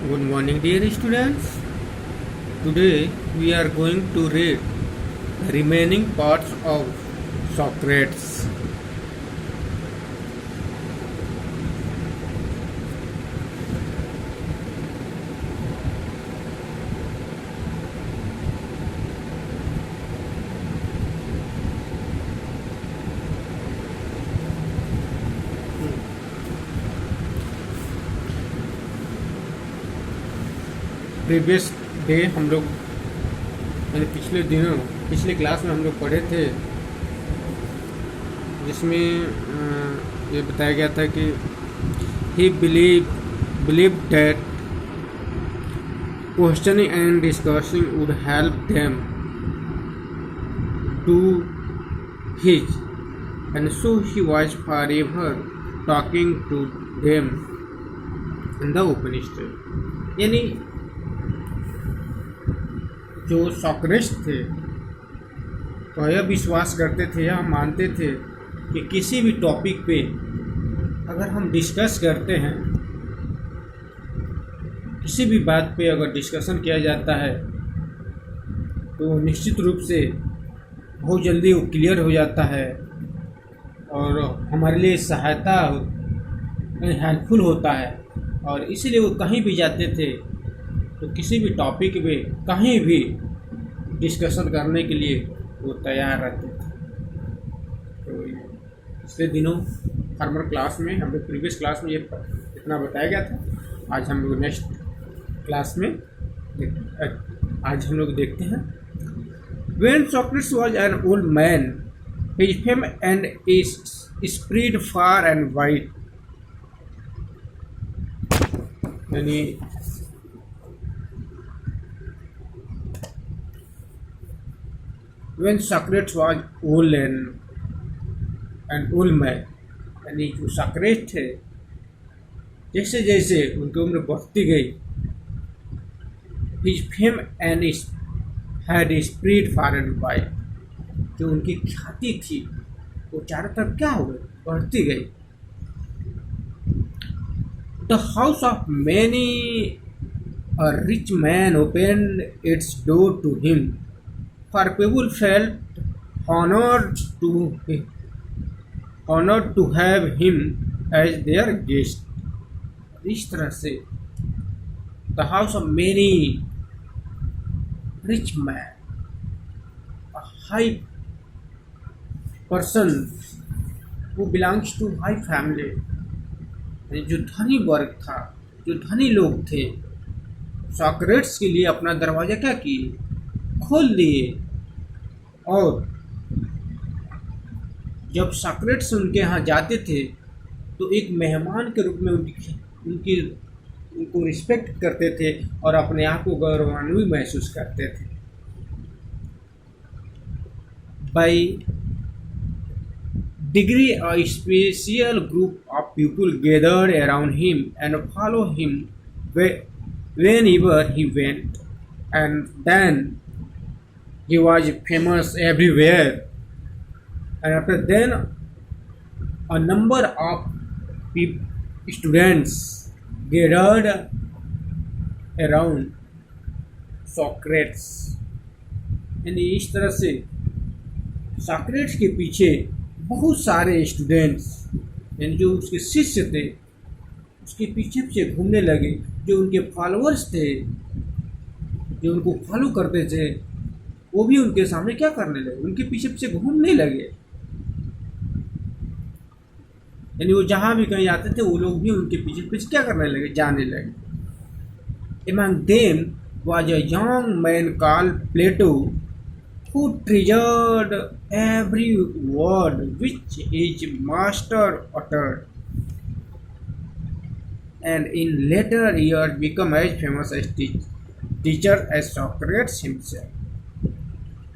Good morning, dear students. Today we are going to read the remaining parts of Socrates. Previous day हम लोग यानी पिछले class में हम लोग पढ़े थे, जिसमें ये बताया गया था कि he believe that questioning and discussing would help them to his and so he was forever talking to them in the Upanishad. यानी जो सॉक्रेट्स थे तो यह विश्वास करते थे या मानते थे कि किसी भी टॉपिक पे अगर हम डिस्कस करते हैं, किसी भी बात पे अगर डिस्कशन किया जाता है तो निश्चित रूप से बहुत जल्दी वो क्लियर हो जाता है और हमारे लिए सहायता हेल्पफुल होता है। और इसीलिए वो कहीं भी जाते थे तो किसी भी टॉपिक पे कहीं भी डिस्कशन करने के लिए वो तैयार रहते थे। तो पिछले दिनों फार्मर क्लास में हम लोग प्रीवियस क्लास में ये इतना बताया गया था। आज हम लोग नेक्स्ट क्लास में आज हम लोग देखते हैं। When Socrates was an old man, his fame and his spread far and wide. यानी When Socrates was old and an old man, यानी जो सॉक्रेट्स थे जैसे जैसे उनकी उम्र बढ़ती गई, his fame and his had spread far and wide, जो उनकी ख्याति थी वो चारों तरफ क्या हो गई, बढ़ती गई। The house of many a rich man opened its door to him, for people felt honored to have him as their guest। इस तरह से the house of many rich man, a high person who belongs to high family, जो धनी वर्ग था, जो धनी लोग थे, सॉक्रेट्स के लिए अपना दरवाज़ा क्या किए, खोल दिए। और जब सॉक्रेट्स उनके यहाँ जाते थे तो एक मेहमान के रूप में उनको रिस्पेक्ट करते थे और अपने आप को गौरवान्वित महसूस करते थे। By degree a special group of people gathered around him and followed him whenever he went, and then he was famous everywhere। And after then a number of students gathered around Socrates। यानी इस तरह से Socrates के पीछे बहुत सारे students यानी जो उसके शिष्य थे उसके पीछे पीछे घूमने लगे। जो उनके फॉलोअर्स थे, जो उनको फॉलो करते थे, वो भी उनके सामने क्या करने लगे, उनके पीछे पीछे घूमने लगे। यानी वो जहाँ भी कहीं जाते थे वो लोग भी उनके पीछे पीछे क्या करने लगे, जाने लगे। Among them was a young man called Plato, who treasured every word which his master uttered, and in later years became as famous as teacher as Socrates himself।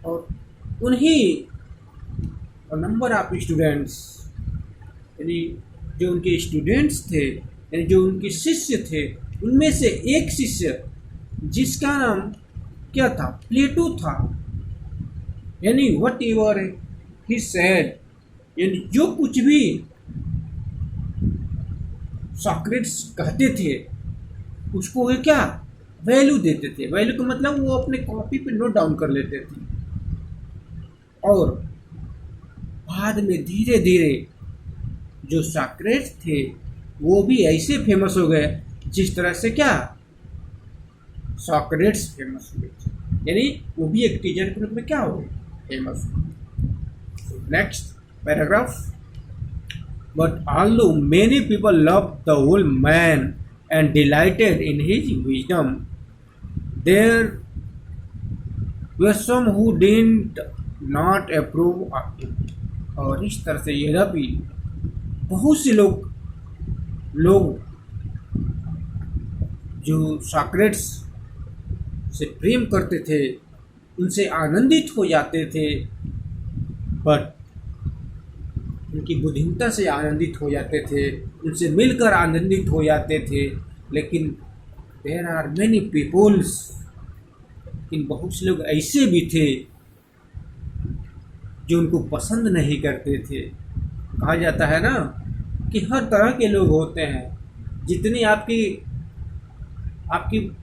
और उन्हीं नंबर ऑफ स्टूडेंट्स यानी जो उनके students थे, यानी जो उनके शिष्य थे, उनमें से एक शिष्य जिसका नाम क्या था, प्लेटो था। यानी वट एवर ही सेड, यानी जो कुछ भी सॉक्रेट्स कहते थे उसको वे क्या वैल्यू देते थे। वैल्यू का मतलब वो अपने कॉपी पे नोट डाउन कर लेते थे, और बाद में धीरे धीरे जो सॉक्रेट्स थे वो भी ऐसे फेमस हो गए जिस तरह से क्या सॉक्रेट्स फेमस हुए थे, यानी वो भी एक टीचर के रूप में क्या हो गए famous. Next paragraph, but although many people love the old man and delighted in his wisdom, there were some who did not approve of him। और इस तरह से यद्यपि बहुत से लोग जो सॉक्रेट्स से प्रेम करते थे, उनसे आनंदित हो जाते थे, बट उनकी बुद्धिमत्ता से आनंदित हो जाते थे, उनसे मिलकर आनंदित हो जाते थे, लेकिन देयर आर मैनी पीपुल्स, लेकिन बहुत से लोग ऐसे भी थे जो उनको पसंद नहीं करते थे। कहा जाता है ना कि हर तरह के लोग होते हैं, जितनी आपकी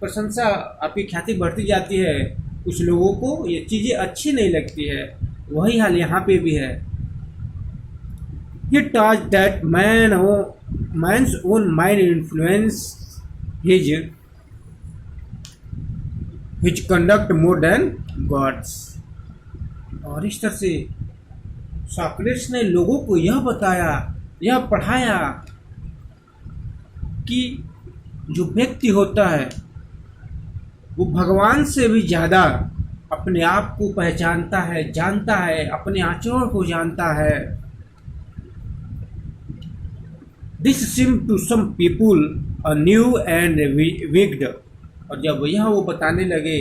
प्रशंसा, आपकी ख्याति बढ़ती जाती है, कुछ लोगों को ये चीज़ें अच्छी नहीं लगती है। वही हाल यहाँ पे भी है। He taught that man's own mind influence his conduct more than God's। और इस तरह से सॉक्रेट्स ने लोगों को यह बताया, यह पढ़ाया कि जो व्यक्ति होता है वो भगवान से भी ज़्यादा अपने आप को पहचानता है, जानता है, अपने आचरण को जानता है। This seemed to some people a new and wicked। और जब यह वो बताने लगे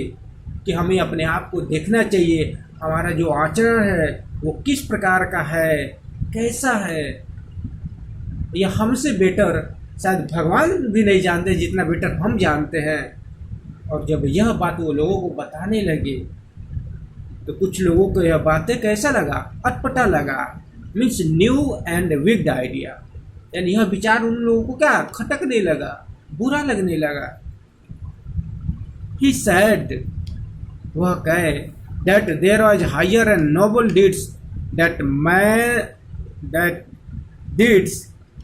कि हमें अपने आप को देखना चाहिए, हमारा जो आचरण है वो किस प्रकार का है, कैसा है, यह हमसे बेटर शायद भगवान भी नहीं जानते जितना बेटर हम जानते हैं। और जब यह बात वो लोगों को बताने लगे तो कुछ लोगों को यह बातें कैसा लगा, अटपटा लगा, means new and wicked idea, यानी यह विचार उन लोगों को क्या खटकने लगा, बुरा लगने लगा। He said, वह कहे, that there was higher and noble deeds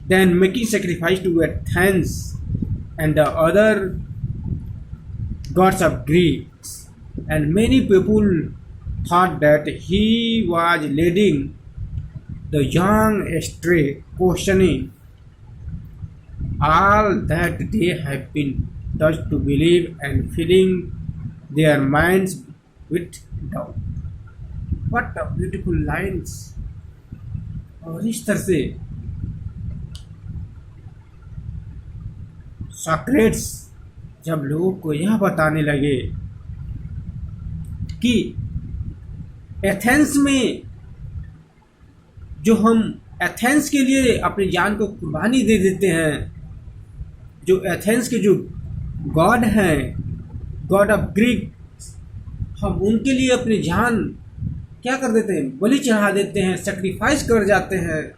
than making sacrifice to Athens and the other gods of Greeks, and many people thought that he was leading the young astray, questioning all that they have been taught to believe and filling their minds with doubt। What a beautiful lines। और इस तरह से Socrates जब लोगों को यह बताने लगे कि एथेंस में जो हम एथेंस के लिए अपनी जान को कुर्बानी दे देते हैं, जो एथेंस के जो गॉड हैं, गॉड ऑफ ग्रीक, हम उनके लिए अपनी जान क्या कर देते हैं, बलि चढ़ा देते हैं, सेक्रीफाइस कर जाते हैं।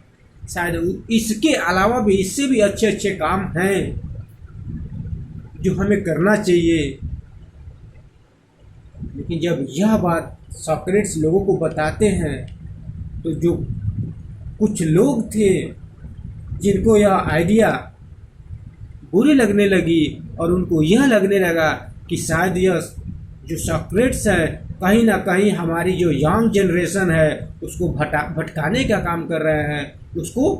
शायद इसके अलावा भी, इससे भी अच्छे अच्छे काम हैं जो हमें करना चाहिए। लेकिन जब यह बात सॉक्रेट्स लोगों को बताते हैं तो जो कुछ लोग थे जिनको यह आइडिया बुरी लगने लगी और उनको यह लगने लगा कि शायद यह जो सॉक्रेट्स है कहीं ना कहीं हमारी जो यंग जनरेशन है उसको भटकाने का काम कर रहे हैं, उसको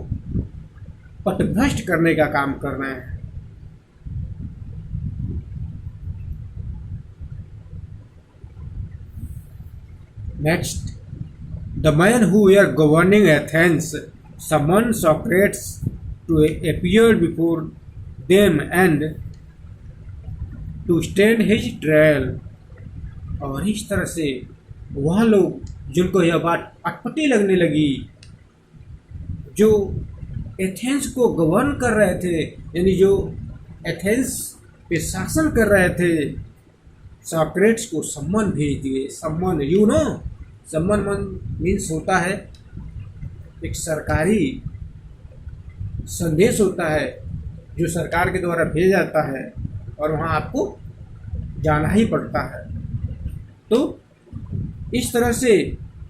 पथभ्रष्ट करने का काम कर रहे हैं। Next, the man who were governing Athens summoned Socrates to appear before them and to stand his trial। और इस तरह से वह लोग जिनको यह बात अटपटी लगने लगी, जो एथेंस को गवर्न कर रहे थे, यानी जो एथेंस पे शासन कर रहे थे, सॉक्रेट्स को सम्मन भेज दिए। सम्मन, सम्मन मीन्स होता है एक सरकारी संदेश होता है जो सरकार के द्वारा भेजा जाता है। और वहाँ आपको जाना ही पड़ता है। तो इस तरह से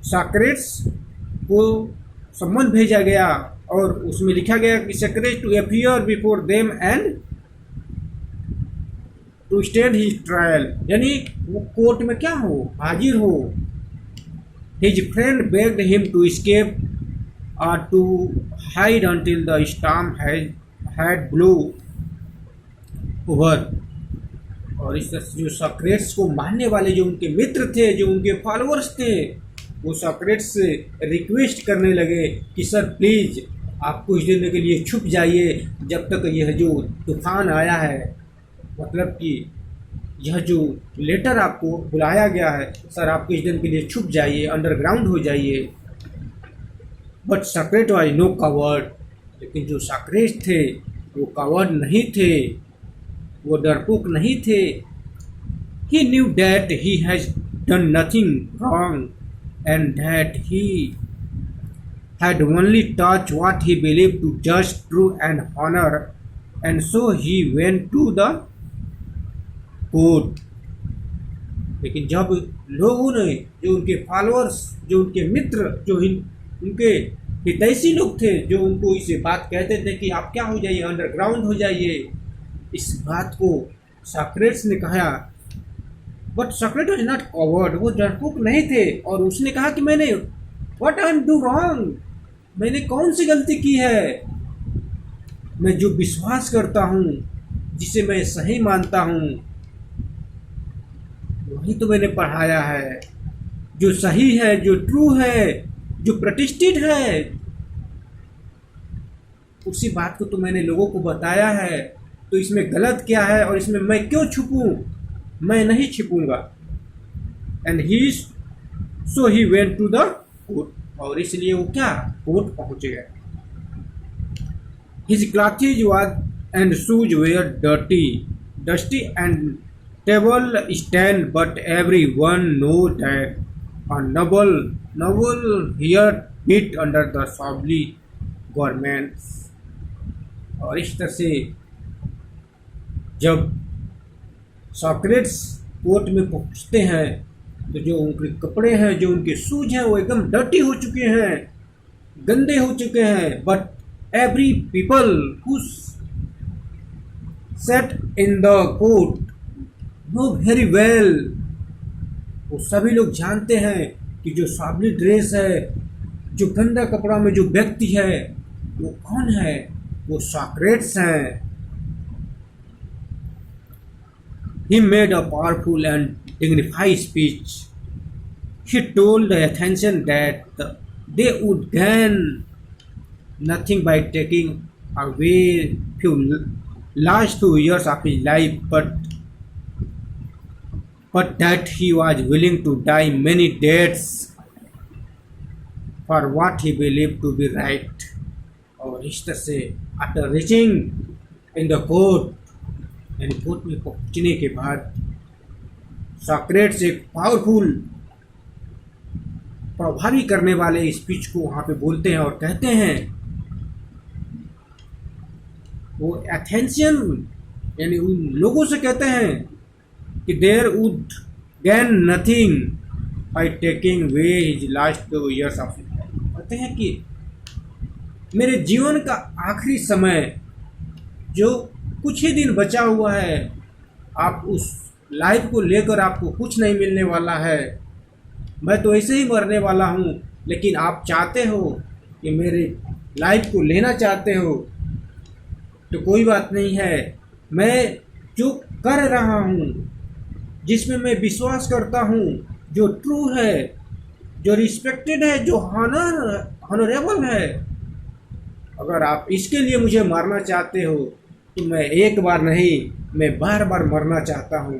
सॉक्रेट्स को सम्मन भेजा गया और उसमें लिखा गया कि Socrates to appear before them and to stand his trial, यानी वो कोर्ट में क्या हो, हाजिर हो। His friend begged him to escape और to hide until the storm had blow over. और इस तरह से जो सॉक्रेट्स को मानने वाले जो उनके मित्र थे, जो उनके फॉलोअर्स थे, वो सॉक्रेट्स से रिक्वेस्ट करने लगे कि सर प्लीज़ आप कुछ दिन के लिए छुप जाइए जब तक यह जो तूफान आया है, मतलब कि यह जो लेटर आपको बुलाया गया है, सर आप कुछ दिन के लिए छुप जाइए, अंडरग्राउंड हो जाइए। But Socrates was no coward, लेकिन जो सॉक्रेट थे वो कवर्ड नहीं थे, वो डरपोक नहीं थे। He knew that he has done nothing wrong and that he had only touched what he believed to just, true and honor, and so he went to the court। लेकिन जब लोगों ने, जो उनके फॉलोअर्स, जो उनके मित्र, जो उनके हितैषी लोग थे, जो उनको इसे बात कहते थे कि आप क्या हो जाइए, अंडरग्राउंड हो जाइए, इस बात को सॉक्रेट्स ने कहा। But Socrates was not covered, वो डरपोक नहीं थे। और उसने कहा कि मैंने व्हाट आई डू रॉन्ग, मैंने कौन सी गलती की है। मैं जो विश्वास करता हूँ, जिसे मैं सही मानता हूँ, वही तो मैंने पढ़ाया है। जो सही है, जो ट्रू है, जो प्रतिष्ठित है, उसी बात को तो मैंने लोगों को बताया है। तो इसमें गलत क्या है और इसमें मैं क्यों छुपूं? मैं नहीं छिपूंगा। And he so he went to the court, और इसलिए वो क्या, कोर्ट पहुंच गए। His clothes was and shoes were dusty and table stand, but every one know that a noble here hid under the shabbily garments। और इस तरह से जब सॉक्रेट्स कोर्ट में पहुंचते हैं तो जो उनके कपड़े हैं, जो उनके शूज हैं, वो एकदम डर्टी हो चुके हैं, गंदे हो चुके हैं। But every people who set in the court know very well, वो सभी लोग जानते हैं कि जो साबली ड्रेस है, जो गंदा कपड़ा में जो व्यक्ति है, वो कौन है, वो सॉक्रेट्स हैं। He made a powerful and dignified speech. He told the Athenians that they would gain nothing by taking away last few years of his life, but that he was willing to die many deaths for what he believed to be right। और इस तरह से after reaching in the court, यानी court में पहुंचने के बाद Socrates एक पावरफुल, प्रभावी करने वाले स्पीच को वहाँ पे बोलते हैं और कहते हैं, वो एथेंशियन यानी उन लोगों से कहते हैं कि there would gain nothing by taking way his last 2 years of, कहते हैं कि मेरे जीवन का आखिरी समय, जो कुछ ही दिन बचा हुआ है, आप उस लाइफ को लेकर आपको कुछ नहीं मिलने वाला है। मैं तो ऐसे ही मरने वाला हूँ, लेकिन आप चाहते हो कि मेरे लाइफ को लेना चाहते हो, तो कोई बात नहीं है। मैं जो कर रहा हूँ, जिसमें मैं विश्वास करता हूँ, जो ट्रू है, जो रिस्पेक्टेड है, जो ऑनरेबल है, अगर आप इसके लिए मुझे मारना चाहते हो तो मैं एक बार नहीं, मैं बार बार मरना चाहता हूँ।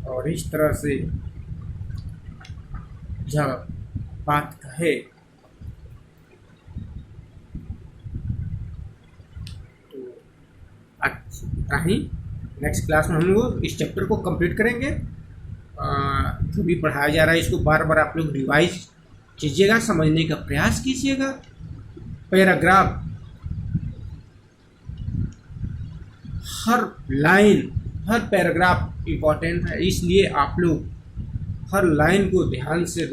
और इस तरह से यह बात कहे तो इतना ही। नेक्स्ट क्लास में हम लोग इस चैप्टर को कंप्लीट करेंगे। जो भी पढ़ाया जा रहा है इसको बार बार आप लोग रिवाइज कीजिएगा, समझने का प्रयास कीजिएगा। पैराग्राफ हर लाइन, हर पैराग्राफ इम्पोर्टेंट है, इसलिए आप लोग हर लाइन को ध्यान से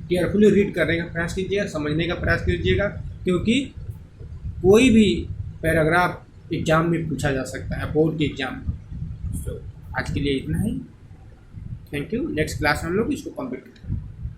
केयरफुली रीड करने का प्रयास कीजिएगा, समझने का प्रयास कीजिएगा, क्योंकि कोई भी पैराग्राफ एग्जाम में पूछा जा सकता है, बोर्ड के एग्जाम में। तो आज के लिए इतना ही। Thank you. नेक्स्ट क्लास में हम लोग इसको कंप्लीट करेंगे।